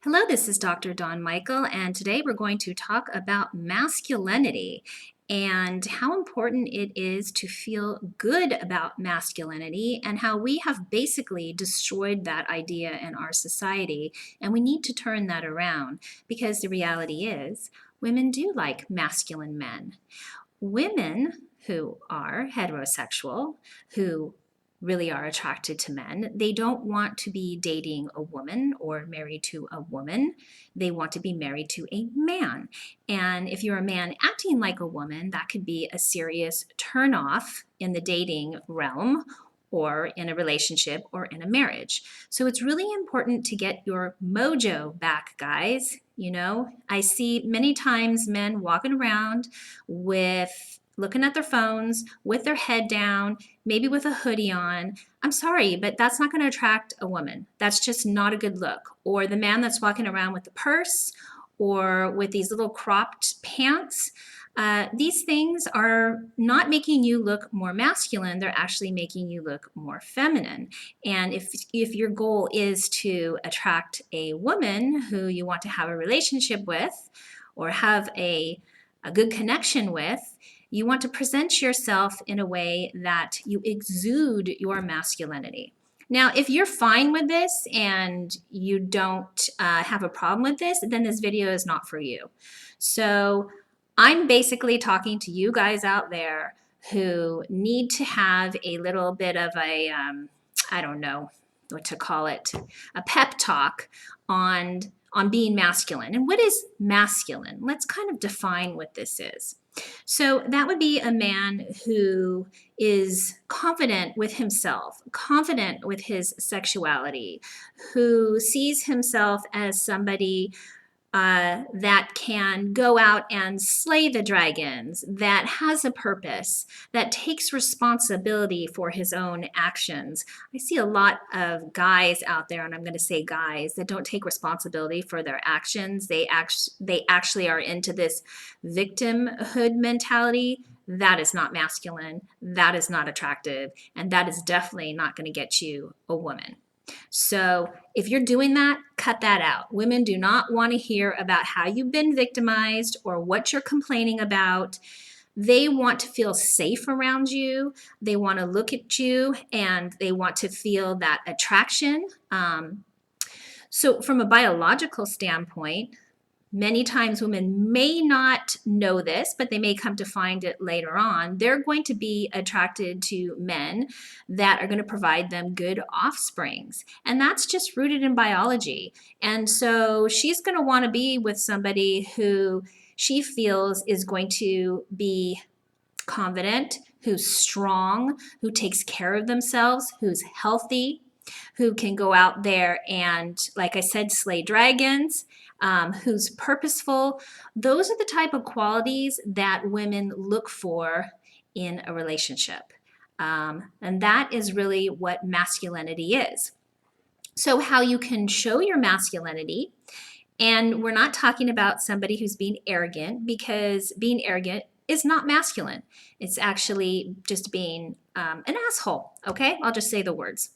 Hello, this is Dr. Dawn Michael, and today we're going to talk about masculinity and how important it is to feel good about masculinity and how we have basically destroyed that idea in our society, and we need to turn that around because the reality is women do like masculine men. Women who are heterosexual, who really are attracted to men, they don't want to be dating a woman or married to a woman. They want to be married to a man. And if you're a man acting like a woman, that could be a serious turnoff in the dating realm or in a relationship or in a marriage. So it's really important to get your mojo back, guys. I see many times men walking around with looking at their phones with their head down, maybe with a hoodie on. I'm sorry, but that's not going to attract a woman. That's just not a good look. Or the man that's walking around with a purse or with these little cropped pants. These things are not making you look more masculine. They're actually making you look more feminine. And if your goal is to attract a woman who you want to have a relationship with or have a good connection with, you want to present yourself in a way that you exude your masculinity. Now, if you're fine with this and you don't have a problem with this, then this video is not for you. So I'm basically talking to you guys out there who need to have a little bit of a, I don't know what to call it, a pep talk on being masculine. And what is masculine? Let's kind of define what this is. So that would be a man who is confident with himself, confident with his sexuality, who sees himself as somebody that can go out and slay the dragons, that has a purpose, that takes responsibility for his own actions. I see a lot of guys out there, and I'm going to say guys, that don't take responsibility for their actions. They actually are into this victimhood mentality. That is not masculine. That is not attractive. And that is definitely not going to get you a woman. So if you're doing that, cut that out. Women do not want to hear about how you've been victimized or what you're complaining about. They want to feel safe around you. They want to look at you and they want to feel that attraction. So from a biological standpoint, many times women may not know this, but they may come to find it later on. They're going to be attracted to men that are going to provide them good offsprings. And that's just rooted in biology. And so she's going to want to be with somebody who she feels is going to be confident, who's strong, who takes care of themselves, who's healthy, who can go out there and, like I said, slay dragons, who's purposeful. Those are the type of qualities that women look for in a relationship. And that is really what masculinity is. So how you can show your masculinity, and we're not talking about somebody who's being arrogant, because being arrogant is not masculine. It's actually just being an asshole, okay? I'll just say the words.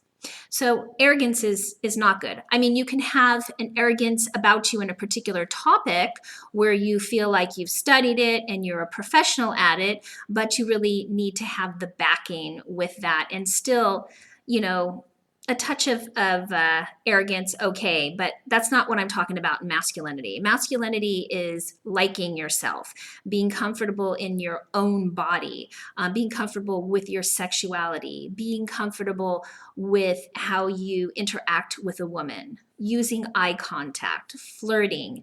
So arrogance is not good. I mean, you can have an arrogance about you in a particular topic where you feel like you've studied it and you're a professional at it, but you really need to have the backing with that and still, a touch of arrogance, okay, but that's not what I'm talking about in masculinity. Masculinity is liking yourself, being comfortable in your own body, being comfortable with your sexuality, being comfortable with how you interact with a woman, using eye contact, flirting,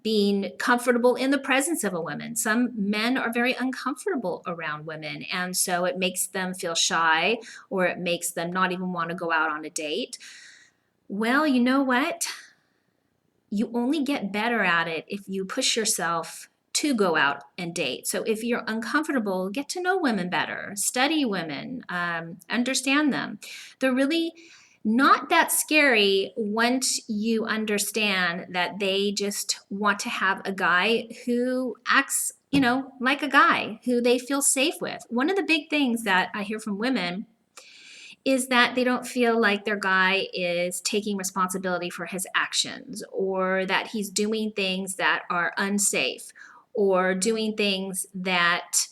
being comfortable in the presence of a woman. Some men are very uncomfortable around women, and so it makes them feel shy, or it makes them not even want to go out on a date. Well, you know what? You only get better at it if you push yourself to go out and date. So if you're uncomfortable, get to know women better, study women, understand them. They're really not that scary once you understand that they just want to have a guy who acts, like a guy who they feel safe with. One of the big things that I hear from women is that they don't feel like their guy is taking responsibility for his actions, or that he's doing things that are unsafe, or doing things that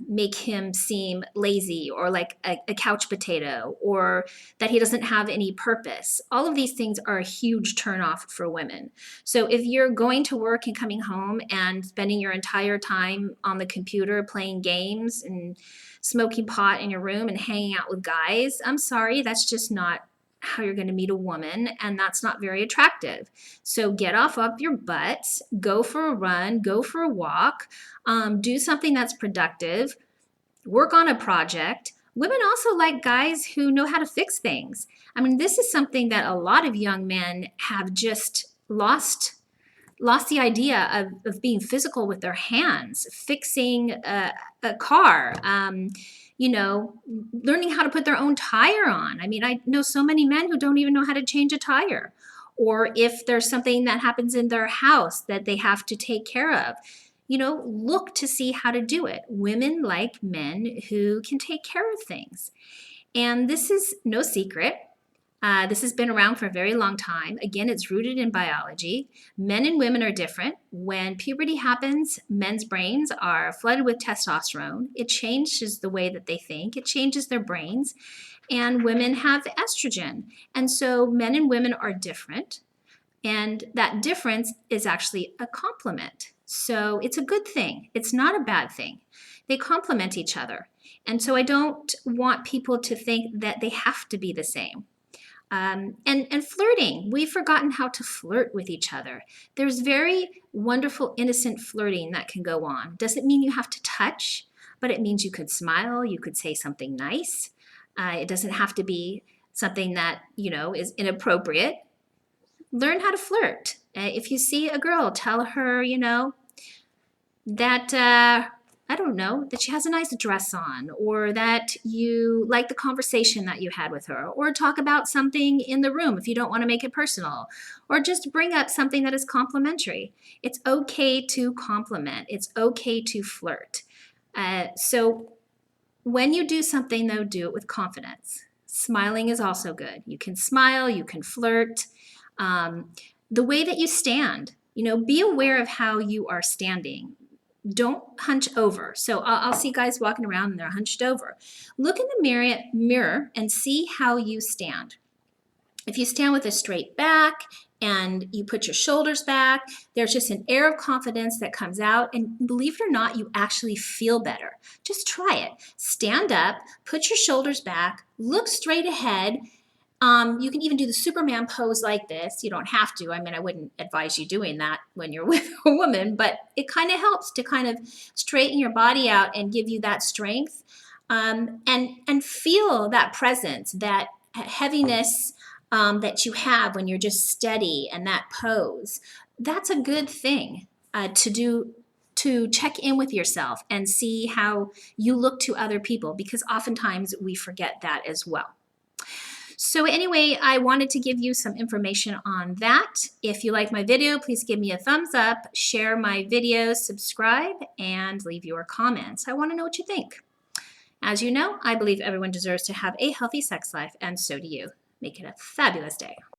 make him seem lazy or like a couch potato, or that he doesn't have any purpose. All of these things are a huge turnoff for women. So if you're going to work and coming home and spending your entire time on the computer playing games and smoking pot in your room and hanging out with guys, I'm sorry, that's just not how you're going to meet a woman, and that's not very attractive. So get off of your butts, go for a run, go for a walk, do something that's productive, work on a project. Women also like guys who know how to fix things. I mean, this is something that a lot of young men have just lost the idea of being physical with their hands, fixing a car, learning how to put their own tire on. I mean, I know so many men who don't even know how to change a tire. Or if there's something that happens in their house that they have to take care of, look to see how to do it. Women like men who can take care of things. And this is no secret. This has been around for a very long time. Again, it's rooted in biology. Men and women are different. When puberty happens, men's brains are flooded with testosterone. It changes the way that they think. It changes their brains. And women have estrogen. And so men and women are different. And that difference is actually a compliment. So it's a good thing. It's not a bad thing. They complement each other. And so I don't want people to think that they have to be the same. And flirting, we've forgotten how to flirt with each other. There's very wonderful, innocent flirting that can go on. Doesn't mean you have to touch, but it means you could smile, you could say something nice. It doesn't have to be something that, is inappropriate. Learn how to flirt. If you see a girl, tell her, that I don't know, that she has a nice dress on, or that you like the conversation that you had with her, or talk about something in the room if you don't want to make it personal, or just bring up something that is complimentary. It's okay to compliment. It's okay to flirt. So when you do something, though, do it with confidence. Smiling is also good. You can smile, you can flirt. The way that you stand, be aware of how you are standing. Don't hunch over. So I'll see guys walking around and they're hunched over. Look in the mirror and see how you stand. If you stand with a straight back and you put your shoulders back, there's just an air of confidence that comes out. And believe it or not, you actually feel better. Just try it. Stand up, put your shoulders back, look straight ahead. You can even do the Superman pose like this. You don't have to. I mean, I wouldn't advise you doing that when you're with a woman, but it kind of helps to kind of straighten your body out and give you that strength, and feel that presence, that heaviness that you have when you're just steady, and that pose. That's a good thing to do, to check in with yourself and see how you look to other people, because oftentimes we forget that as well. So anyway, I wanted to give you some information on that. If you like my video, please give me a thumbs up, share my videos, subscribe, and leave your comments. I want to know what you think. As you know, I believe everyone deserves to have a healthy sex life, and so do you. Make it a fabulous day.